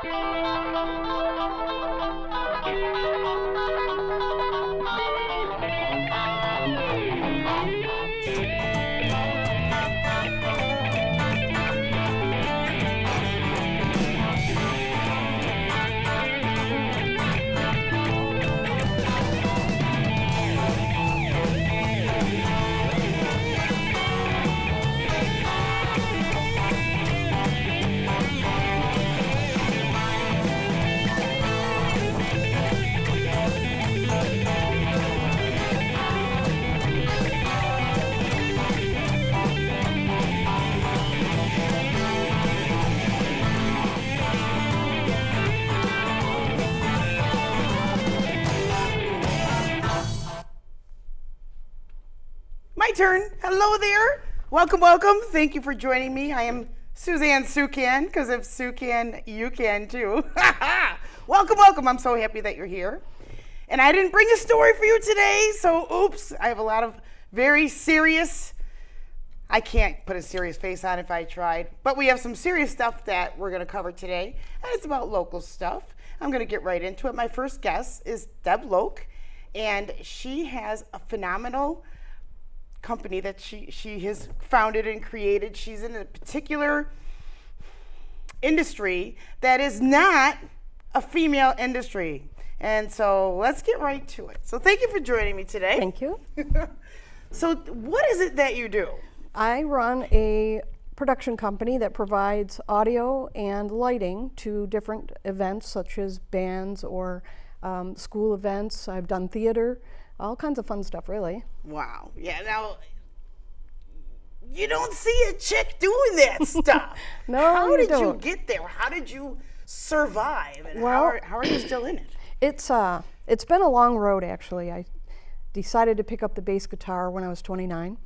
My turn. Hello there. Welcome, welcome. Thank you for joining me. I am Suzanne Sucan, because if Sue can, you can too. Welcome, welcome. I'm so happy that you're here. And I didn't bring a story for you today, so oops. I have a lot of very serious, I can't put a serious face on if I tried, but we have some serious stuff that we're going to cover today, and it's about local stuff. I'm going to get right into it. My first guest is Deb Loke, and she has a phenomenal company that she has founded and created. She's in a particular industry that is not a female industry. And so let's get right to it. So thank you for joining me today. Thank you. So what is it that you do? I run a production company that provides audio and lighting to different events such as bands or school events. I've done theater, all kinds of fun stuff, really. Wow. Yeah, now, you don't see a chick doing that stuff. No, How did don't. you get there? How did you survive? And Well, how are you still in it? It's been a long road, actually. I decided to pick up the bass guitar when I was 29,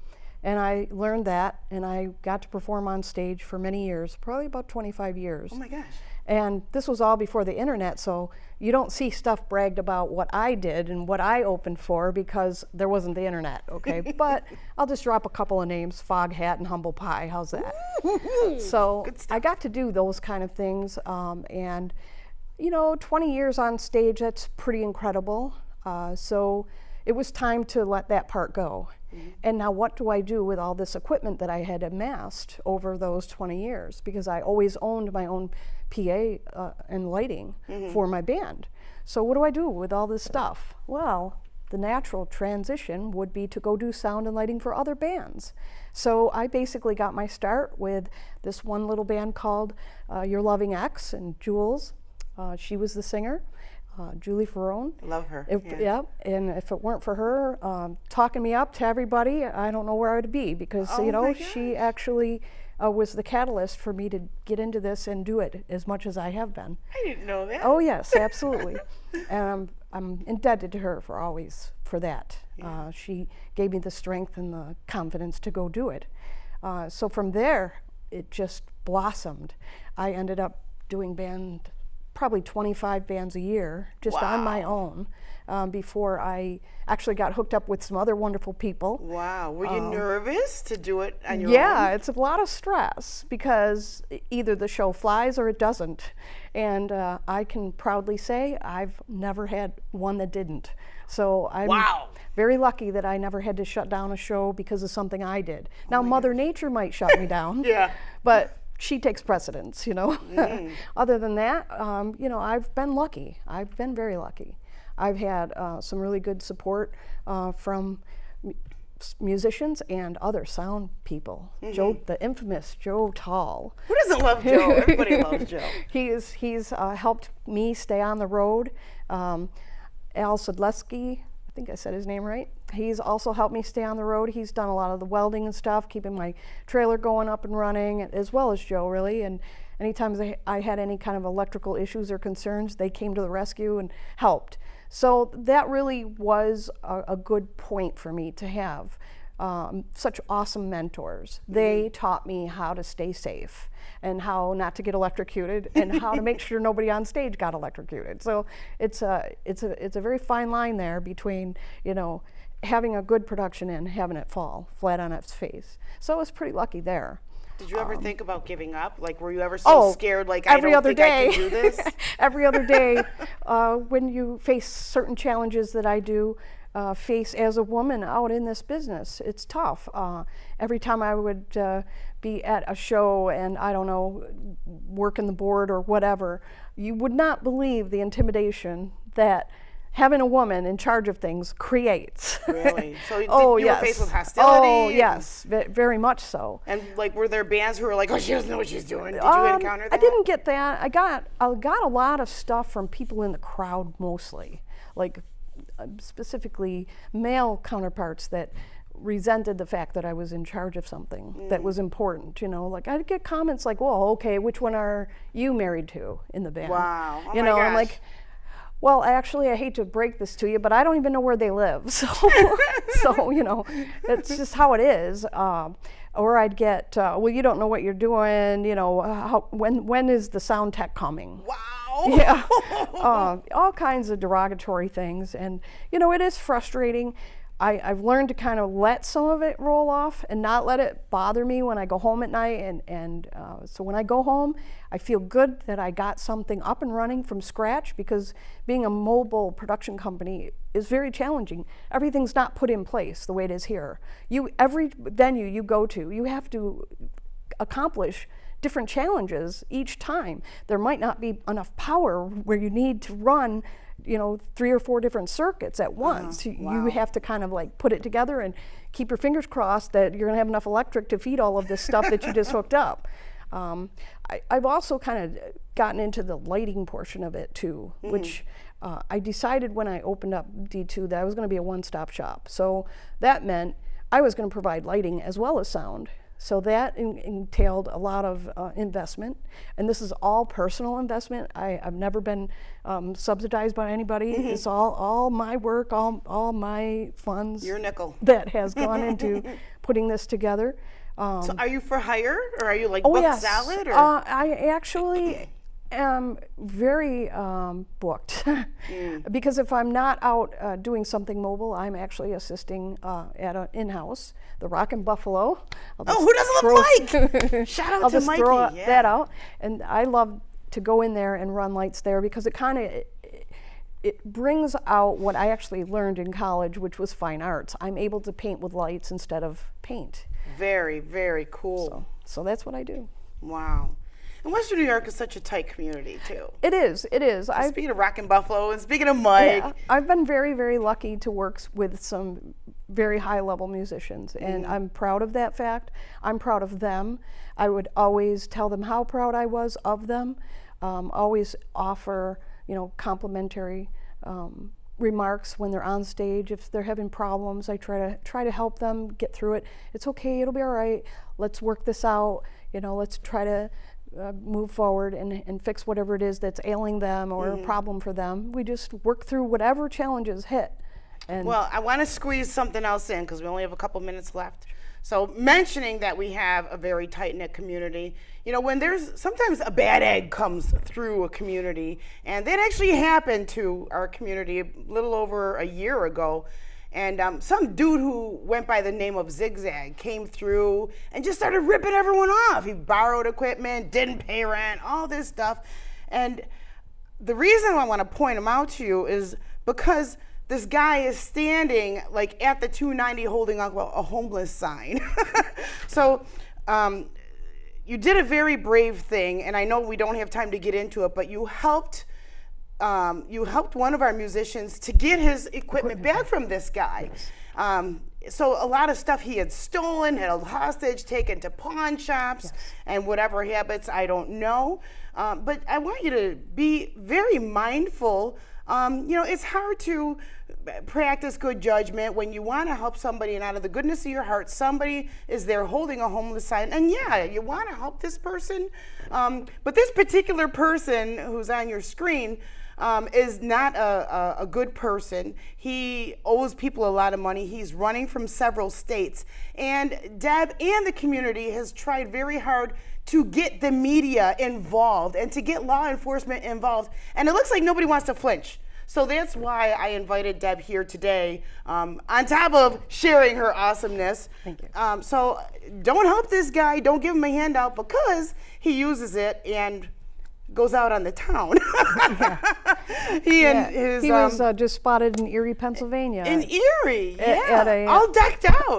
and I learned that, and I got to perform on stage for many years, probably about 25 years. Oh my gosh. And this was all before the internet, so you don't see stuff bragged about what I did and what I opened for because there wasn't the internet, okay? But I'll just drop a couple of names, Foghat and Humble Pie, how's that? So I got to do those kind of things, and you know, 20 years on stage, that's pretty incredible. So it was time to let that part go. And now what do I do with all this equipment that I had amassed over those 20 years? Because I always owned my own PA and lighting for my band. So what do I do with all this stuff? Well, the natural transition would be to go do sound and lighting for other bands. So I basically got my start with this one little band called Your Loving Ex, and Jules, she was the singer. Julie Ferrone. Love her. Yeah, and if it weren't for her talking me up to everybody, I don't know where I'd be because, you know, she actually was the catalyst for me to get into this and do it as much as I have been. I didn't know that. Oh, yes, absolutely. And I'm indebted to her for that. Yeah. She gave me the strength and the confidence to go do it. So from there, it just blossomed. I ended up doing probably 25 bands a year just on my own before I actually got hooked up with some other wonderful people. Wow. Were you nervous to do it on your own? Yeah, it's a lot of stress because either the show flies or it doesn't. And I can proudly say I've never had one that didn't. So I'm very lucky that I never had to shut down a show because of something I did. Now, Mother Nature might shut me down. Yeah. But she takes precedence, you know. Other than that, you know, I've been lucky. I've been very lucky. I've had some really good support from musicians and other sound people. Joe, the infamous Joe Tall. Who doesn't love Joe? Everybody loves Joe. He's helped me stay on the road. Al Sadleski, I think I said his name right. He's also helped me stay on the road. He's done a lot of the welding and stuff, keeping my trailer going up and running, as well as Joe, really. And anytime I had any kind of electrical issues or concerns, they came to the rescue and helped. So that really was a good point for me to have such awesome mentors. They taught me how to stay safe and how not to get electrocuted and how to make sure nobody on stage got electrocuted. So it's a very fine line there between, you know, having a good production and having it fall flat on its face. So I was pretty lucky there. Did you ever think about giving up? Like, were you ever so scared, like, I don't think I can do this? Every other day, when you face certain challenges that I do face as a woman out in this business, it's tough. Every time I would be at a show and, I don't know, working the board or whatever, you would not believe the intimidation that having a woman in charge of things creates. Really? So you were faced with hostility? Oh, yes, very much so. And like, were there bands who were like, oh, she doesn't know what she's doing? Did you encounter that? I didn't get that. I got a lot of stuff from people in the crowd mostly, like specifically male counterparts that resented the fact that I was in charge of something that was important, you know. Like, I'd get comments like, well, okay, which one are you married to in the band? Wow. Oh, you know, I'm like, well, actually, I hate to break this to you, but I don't even know where they live. So, so you know, it's just how it is. Or I'd get, well, you don't know what you're doing. You know, when is the sound tech coming? Wow. Yeah. All kinds of derogatory things, and you know, it is frustrating. I've learned to kind of let some of it roll off and not let it bother me when I go home at night. And so when I go home, I feel good that I got something up and running from scratch, because being a mobile production company is very challenging. Everything's not put in place the way it is here. Every venue you go to, you have to accomplish different challenges each time. There might not be enough power where you need to run, you know, 3 or 4 different circuits at once. You have to kind of like put it together and keep your fingers crossed that you're gonna have enough electric to feed all of this stuff that you just hooked up. I've also kind of gotten into the lighting portion of it too, which I decided when I opened up D2 that I was gonna be a one-stop shop. So that meant I was gonna provide lighting as well as sound. So that entailed a lot of investment, and this is all personal investment. I've never been subsidized by anybody. It's all my work, all my funds. Your nickel. That has gone into putting this together. So are you for hire, or are you like booked salad? Or? I actually am very booked because if I'm not out doing something mobile, I'm actually assisting at an in-house, the Rockin' Buffalo. Who doesn't love Mike? Shout out I'll to just Mikey. throw that out, and I love to go in there and run lights there because it kind of it brings out what I actually learned in college, which was fine arts. I'm able to paint with lights instead of paint. Very, very cool. So that's what I do. Wow. And Western New York is such a tight community, too. It is. Speaking of Rockin' Buffalo and speaking of Mike. Yeah, I've been very, very lucky to work with some very high-level musicians, and I'm proud of that fact. I'm proud of them. I would always tell them how proud I was of them. Always offer, you know, complimentary remarks when they're on stage. If they're having problems, I try to help them get through it. It's okay. It'll be all right. Let's work this out. You know, let's try to move forward and fix whatever it is that's ailing them or a problem for them. We just work through whatever challenges hit. And well, I want to squeeze something else in because we only have a couple minutes left. So mentioning that we have a very tight-knit community, you know, when there's sometimes a bad egg comes through a community, and that actually happened to our community a little over a year ago. And some dude who went by the name of Zigzag came through and just started ripping everyone off. He borrowed equipment, didn't pay rent, all this stuff. And the reason I want to point him out to you is because this guy is standing like at the 290 holding up a homeless sign. So you did a very brave thing, and I know we don't have time to get into it, but you helped one of our musicians to get his equipment back from this guy. Yes. So a lot of stuff he had stolen, held hostage, taken to pawn shops, and whatever habits, I don't know. But I want you to be very mindful. You know, it's hard to practice good judgment when you want to help somebody, and out of the goodness of your heart, somebody is there holding a homeless sign, and yeah, you want to help this person. But this particular person who's on your screen is not a good person. He owes people a lot of money. He's running from several states. And Deb and the community has tried very hard to get the media involved and to get law enforcement involved. And it looks like nobody wants to flinch. So that's why I invited Deb here today, on top of sharing her awesomeness. Thank you. So don't help this guy, don't give him a handout, because he uses it and goes out on the town. He was just spotted in Erie, Pennsylvania. In Erie, yeah.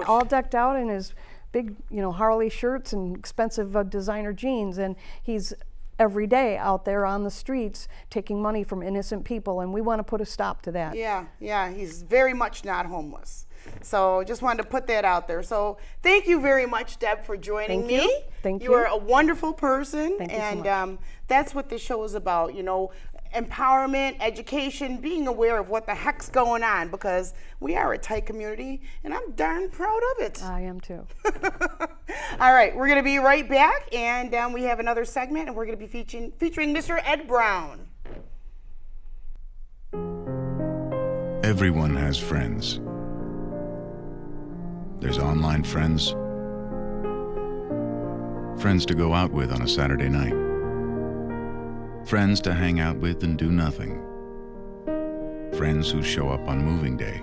All decked out in his big, Harley shirts and expensive designer jeans, and he's every day out there on the streets taking money from innocent people, and we want to put a stop to that. Yeah, he's very much not homeless. So just wanted to put that out there. So thank you very much, Deb, for joining me. Thank you. You are a wonderful person. Thank you and so much. That's what this show is about, empowerment, education, being aware of what the heck's going on, because we are a tight community, and I'm darn proud of it. I am too. All right, we're going to be right back, and we have another segment, and we're going to be featuring Mr. Ed Brown. Everyone has friends. There's online friends, friends to go out with on a Saturday night, friends to hang out with and do nothing, friends who show up on moving day.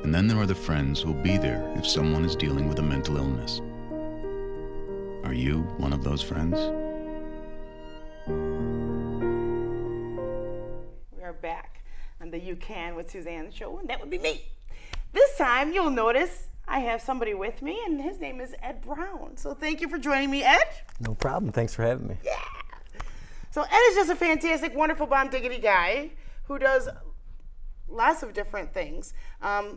And then there are the friends who'll be there if someone is dealing with a mental illness. Are you one of those friends? We are back on the You Can with Suzanne show, and that would be me. This time, you'll notice I have somebody with me, and his name is Ed Brown. So thank you for joining me, Ed. No problem. Thanks for having me. Yeah. So Ed is just a fantastic, wonderful, bomb diggity guy who does lots of different things.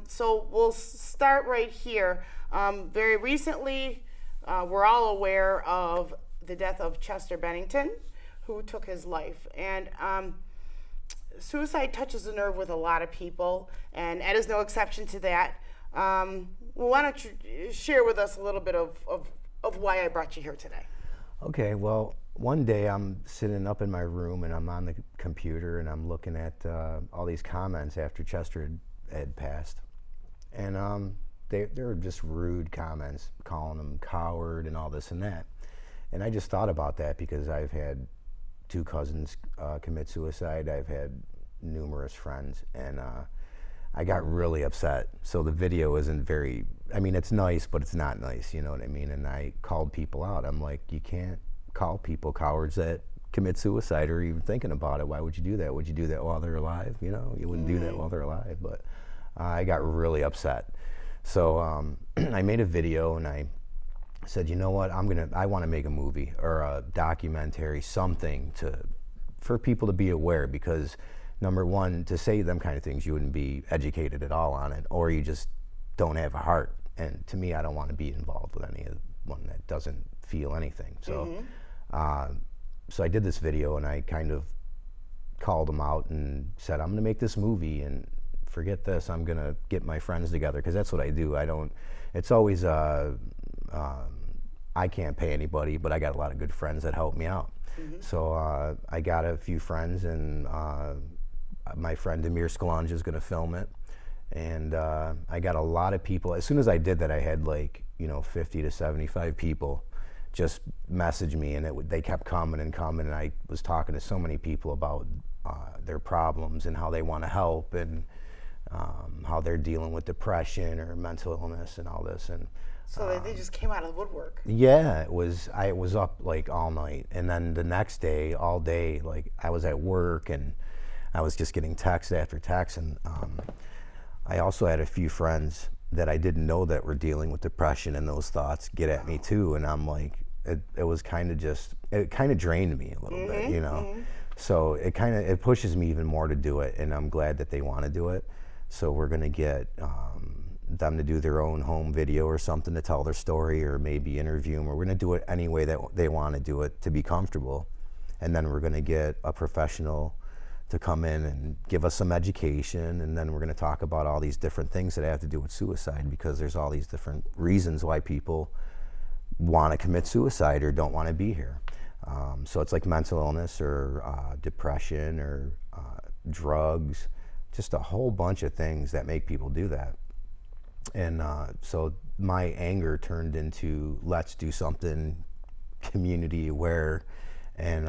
So we'll start right here. Very recently, we're all aware of the death of Chester Bennington, who took his life. And suicide touches the nerve with a lot of people, and Ed is no exception to that. Well, why don't you share with us a little bit of why I brought you here today? Okay, well, one day I'm sitting up in my room and I'm on the computer and I'm looking at all these comments after Chester had passed. And they were just rude comments, calling him coward and all this and that. And I just thought about that because I've had 2 cousins commit suicide. I've had numerous friends, and I got really upset. So the video isn't very, it's nice, but it's not nice, you know what I mean? And I called people out. I'm like, you can't call people cowards that commit suicide or even thinking about it. Why would you do that? Would you do that while they're alive? You wouldn't do that while they're alive. But I got really upset. So I made a video and I said, you know what, I want to make a movie or a documentary, something for people to be aware, because number one, to say them kind of things, you wouldn't be educated at all on it, or you just don't have a heart. And to me, I don't want to be involved with anyone that doesn't feel anything. So, so I did this video and I kind of called them out and said, I'm going to make this movie, and forget this, I'm going to get my friends together, because that's what I do. It's always, I can't pay anybody, but I got a lot of good friends that help me out. So I got a few friends, and my friend Demir Scalange is going to film it. And I got a lot of people. As soon as I did that, I had 50 to 75 people just message me, and they kept coming and coming. And I was talking to so many people about their problems and how they want to help, and how they're dealing with depression or mental illness and all this. And so they just came out of the woodwork. Yeah, it was. I was up all night, and then the next day, all day, I was at work, and I was just getting text after text. And I also had a few friends that I didn't know that were dealing with depression, and those thoughts get at me too. And I'm like, it was kind of drained me a little bit, So it pushes me even more to do it, and I'm glad that they want to do it. So we're gonna get them to do their own home video or something to tell their story, or maybe interview them, or we're gonna do it any way that they want to do it to be comfortable. And then we're gonna get a professional to come in and give us some education, and then we're gonna talk about all these different things that have to do with suicide, because there's all these different reasons why people want to commit suicide or don't want to be here. So it's like mental illness or depression or drugs, just a whole bunch of things that make people do that. And so my anger turned into, let's do something community aware. And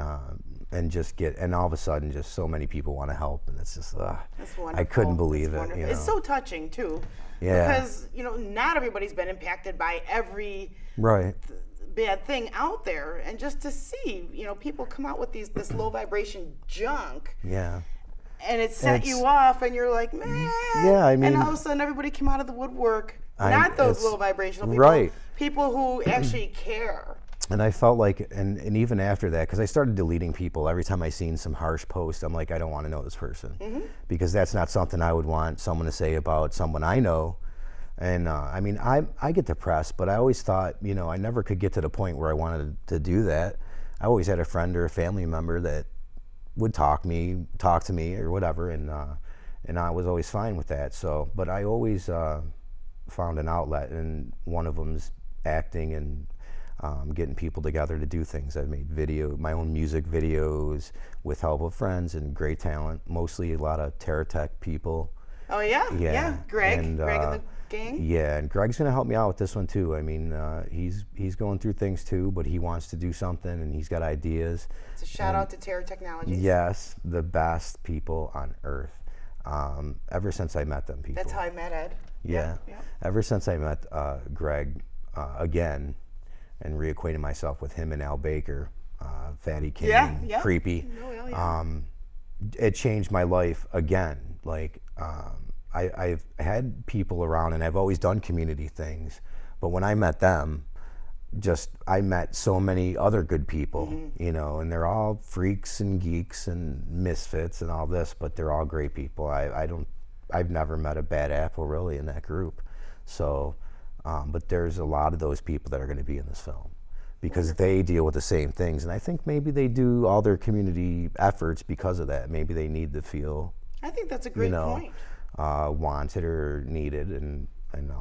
and just get, and all of a sudden just so many people want to help, and it's just That's wonderful. I couldn't believe That's it. wonderful. You know? It's so touching too, Yeah. because not everybody's been impacted by every Right. bad thing out there, and just to see people come out with this low vibration junk, Yeah. and it set you off, and you're like, man. Yeah, I mean, and all of a sudden everybody came out of the woodwork. Not those low vibrational people, right. People who actually care. And I felt like, and even after that, because I started deleting people every time I seen some harsh post, I'm like, I don't want to know this person, because that's not something I would want someone to say about someone I know. And I mean, I get depressed, but I always thought, I never could get to the point where I wanted to do that. I always had a friend or a family member that would talk to me or whatever, and I was always fine with that. So, but I always found an outlet, and one of them's acting and getting people together to do things. I've made my own music videos with help of friends and great talent, mostly a lot of TerraTech people. Oh yeah. Greg and the gang. Yeah, and Greg's gonna help me out with this one too. I mean, he's going through things too, but he wants to do something, and he's got ideas. It's a shout out to Terra Technologies. Yes, the best people on earth. Ever since I met them, people. That's how I met Ed. Yeah. Ever since I met Greg again, and reacquainted myself with him and Al Baker, Fatty King, Creepy. It changed my life again. Like, I've had people around, and I've always done community things, but when I met them, I met so many other good people, and they're all freaks and geeks and misfits and all this, but they're all great people. I've never met a bad apple really in that group. So, but there's a lot of those people that are going to be in this film because they deal with the same things, and I think maybe they do all their community efforts because of that. Maybe they need to feel, I think that's a great point. Wanted or needed, and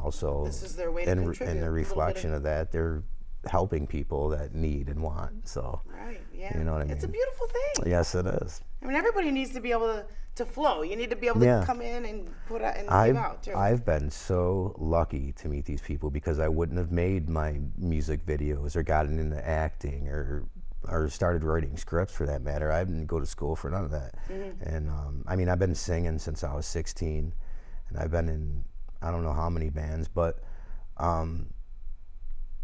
also this is their way to contribute. And the reflection of that, they're helping people that need and want. So, right, yeah, you know what I mean? It's a beautiful thing. Yes, it is. I mean, everybody needs to be able to flow. You need to be able to come in and put out and give out too. I've been so lucky to meet these people because I wouldn't have made my music videos or gotten into acting or started writing scripts for that matter. I didn't go to school for none of that. And I mean, I've been singing since I was 16, and I've been in I don't know how many bands, but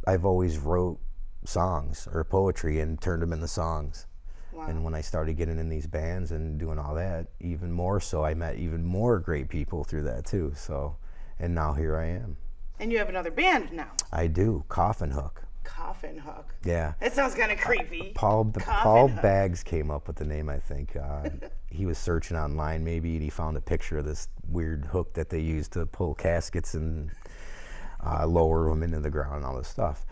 I've always wrote songs or poetry and turned them into songs. Wow. And when I started getting in these bands and doing all that, even more so, I met even more great people through that too. So, and now here I am. And you have another band now. I do, Coffin Hook. Coffin Hook. Yeah. That sounds kind of creepy. Paul Baggs came up with the name, I think. He was searching online maybe, and he found a picture of this weird hook that they use to pull caskets and lower them into the ground and all this stuff.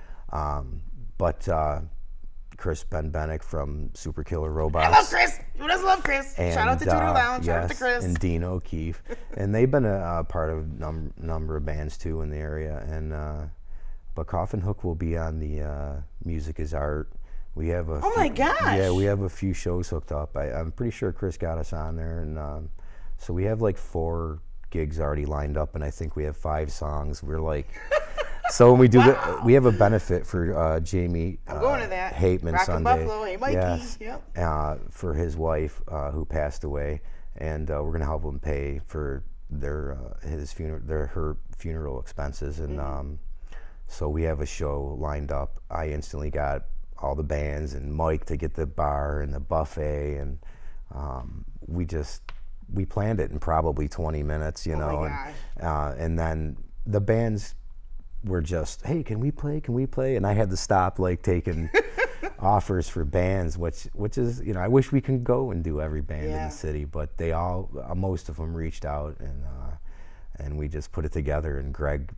But Chris Benbenick from Super Killer Robots. I love Chris. Who doesn't love Chris? And, shout out to Tudor Lounge. Shout out to yes, Chris. and Dean O'Keefe. And they've been a part of a number of bands too in the area. And but Coffin Hook will be on the Music is Art. We have a my gosh. Yeah, we have a few shows hooked up. I'm pretty sure Chris got us on there, and so we have like 4 gigs already lined up, and I think we have 5 songs. We're like, so when we do we have a benefit for Jamie. I'm going to that. Hateman Rockin' Sunday. Buffalo. Hey, Mikey. Yes. Yep. For his wife who passed away, and we're gonna help him pay for her funeral expenses, and so we have a show lined up. I instantly got all the bands and Mike to get the bar and the buffet, and we planned it in probably 20 minutes, you know, and then the bands were just, hey, can we play? And I had to stop like taking offers for bands, which is, you know, I wish we could go and do every band in the city, but they all, most of them reached out, and we just put it together, and Greg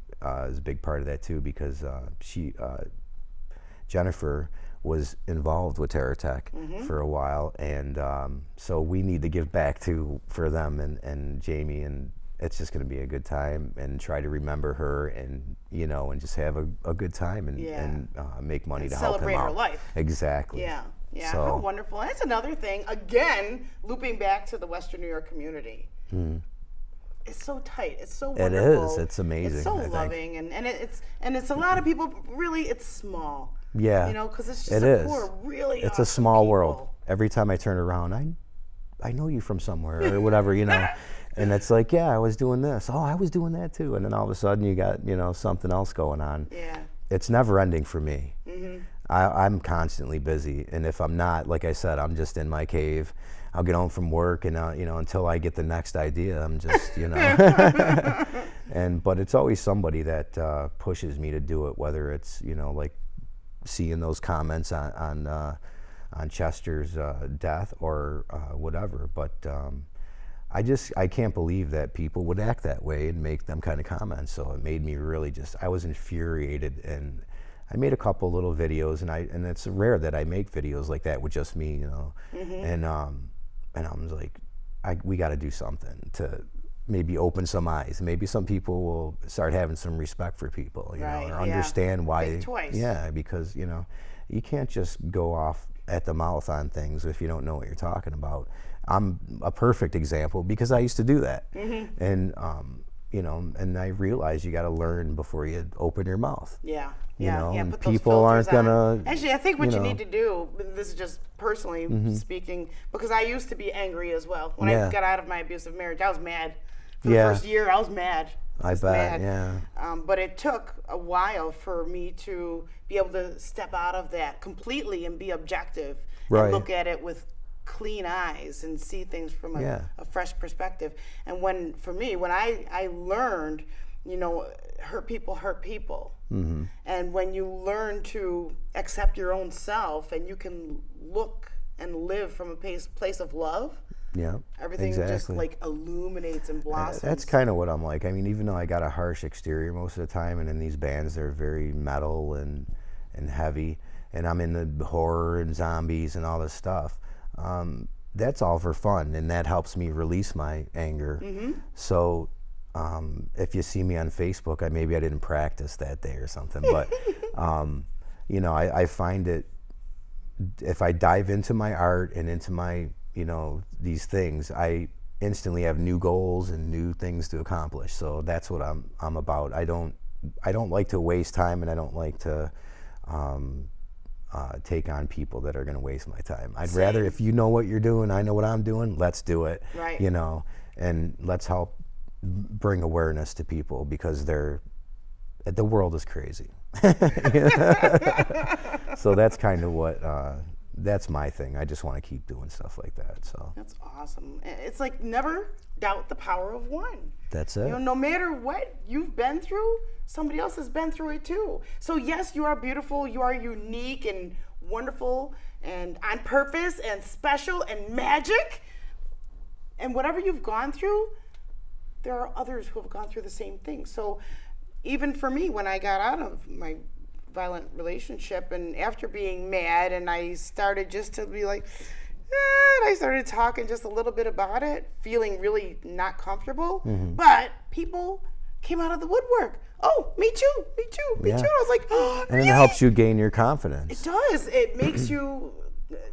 is a big part of that too, because Jennifer was involved with TerraTech for a while, and so we need to give back for them and Jamie, and it's just going to be a good time, and try to remember her, and you know, and just have a good time, and make money to help him out. Celebrate her life. Exactly. Yeah. So, how wonderful. And that's another thing, again, looping back to the Western New York community. It's so tight. It's so wonderful. It is. It's amazing. It's so loving, and it's a lot of people. Really, it's small. Yeah. You know, because it's just a core. Really, it's a awesome small people. world. every time I turn around, I know you from somewhere or whatever, you know. And it's like, yeah, I was doing this. Oh, I was doing that too. And then all of a sudden you got, you know, something else going on. Yeah. It's never ending for me. Mm-hmm. I'm constantly busy. And if I'm not, like I said, I'm just in my cave. I'll get home from work and, you know, until I get the next idea, I'm just, you know. But it's always somebody that pushes me to do it, whether it's, you know, like seeing those comments on Chester's death or whatever. But I can't believe that people would act that way and make them kind of comments. So it made me really I was infuriated, and I made a couple little videos, and it's rare that I make videos like that with just me, you know. And I was like, we got to do something to maybe open some eyes. Maybe some people will start having some respect for people, you know, or understand why. Think twice. Yeah, because, you know, you can't just go off at the mouth on things if you don't know what you're talking about. I'm a perfect example because I used to do that. And, you know, and I realized you got to learn before you open your mouth. Yeah. You know, and put those people aren't filters gonna. on. Actually, I think what you know. need to do, this is just personally speaking, because I used to be angry as well. When I got out of my abusive marriage, I was mad. For the first year, I was mad. I bet, yeah. But it took a while for me to be able to step out of that completely and be objective and look at it with clean eyes and see things from a fresh perspective. And when I learned, you know, hurt people hurt people. And when you learn to accept your own self and you can look and live from a place of love, everything just like illuminates and blossoms. That's kind of what I'm like. I mean, even though I got a harsh exterior most of the time, and in these bands they're very metal and heavy, and I'm in the horror and zombies and all this stuff, that's all for fun, and that helps me release my anger. So if you see me on Facebook, maybe I didn't practice that day or something, but you know, I find it, if I dive into my art and into my, you know, these things, I instantly have new goals and new things to accomplish. So that's what I'm about. I don't like to waste time, and I don't like to take on people that are going to waste my time. I'd rather, if you know what you're doing, I know what I'm doing, let's do it. Right. You know, and let's help bring awareness to people, because the world is crazy. So that's kind of what that's my thing. I just want to keep doing stuff like that. So that's awesome. It's like, never doubt the power of one. That's it. You know, no matter what you've been through, somebody else has been through it too. So yes, you are beautiful, you are unique and wonderful and on purpose and special and magic. And whatever you've gone through, there are others who have gone through the same thing. So even for me, when I got out of my violent relationship, and after being mad, and I started just to be like, and I started talking just a little bit about it, feeling really not comfortable, but people came out of the woodwork. Oh, me too, me too, me too. I was like, oh, and really? It helps you gain your confidence. It does. It makes you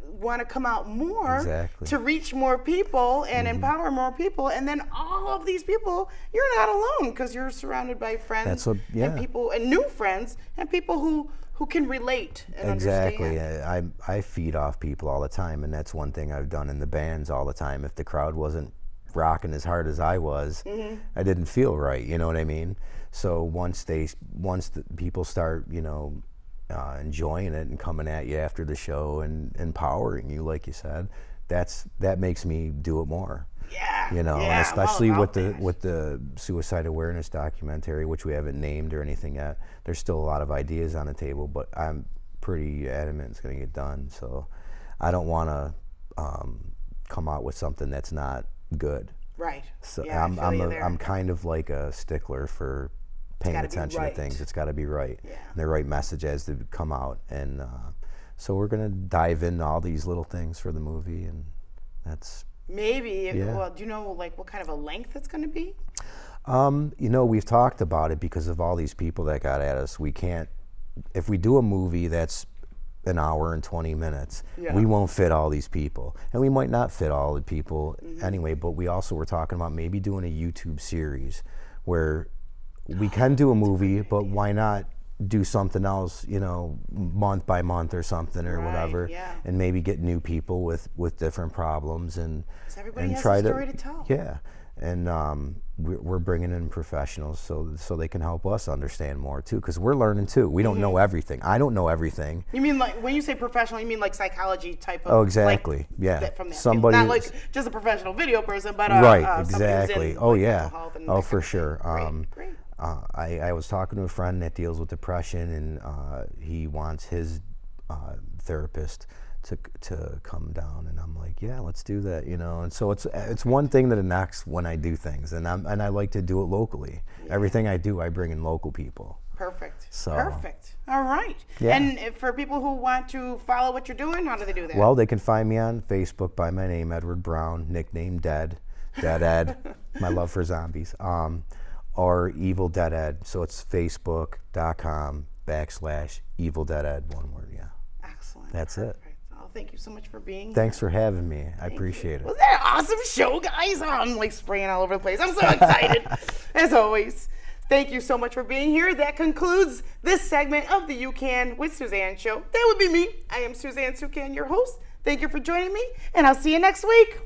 want to come out more to reach more people and empower more people, and then all of these people, you're not alone, because you're surrounded by friends and people and new friends and people who can relate and understand. I feed off people all the time, and that's one thing I've done in the bands all the time. If the crowd wasn't rocking as hard as I was, I didn't feel right, you know what I mean? So once the people start, you know, enjoying it and coming at you after the show and empowering you, like you said, that makes me do it more. Yeah. You know, and especially with the suicide awareness documentary, which we haven't named or anything yet. There's still a lot of ideas on the table, but I'm pretty adamant it's going to get done. So I don't want to come out with something that's not good. Right. So yeah, I'm kind of like a stickler for paying attention to things. It's got to be right. Yeah. And the right message as to come out. And so we're going to dive into all these little things for the movie, and that's maybe. Well, do you know like what kind of a length it's going to be? You know, we've talked about it because of all these people that got at us. We can't, if we do a movie that's an hour and 20 minutes, we won't fit all these people. And we might not fit all the people anyway, but we also were talking about maybe doing a YouTube series where we can do a movie, but why not do something else, month by month or something or whatever, and maybe get new people with different problems and 'Cause everybody has try a story to tell. Yeah, and we're bringing in professionals so they can help us understand more too, because we're learning too. We don't know everything. I don't know everything. You mean like when you say professional, you mean like psychology type of? Oh, exactly. Like, yeah. From that Somebody field. Not like just a professional video person, but right. Exactly. Exactly. Oh yeah. Oh for sure. Great. I was talking to a friend that deals with depression, and he wants his therapist to come down, and I'm like, yeah, let's do that, And so it's one thing that enacts when I do things, and I like to do it locally. Yeah. Everything I do, I bring in local people. Perfect. So, perfect. All right. Yeah. And for people who want to follow what you're doing, how do they do that? Well, they can find me on Facebook by my name, Edward Brown, nickname Dead Ed, my love for zombies, or Evil Dead Ed. So it's facebook.com/Evil Dead Ed, one word. Yeah. Excellent. That's Perfect. it. Thank you so much for being here. Thanks for having me. I appreciate it. Was that an awesome show, guys? Oh, I'm like spraying all over the place. I'm so excited, as always. Thank you so much for being here. That concludes this segment of the You Can with Suzanne show. That would be me. I am Suzanne Sukan, your host. Thank you for joining me, and I'll see you next week.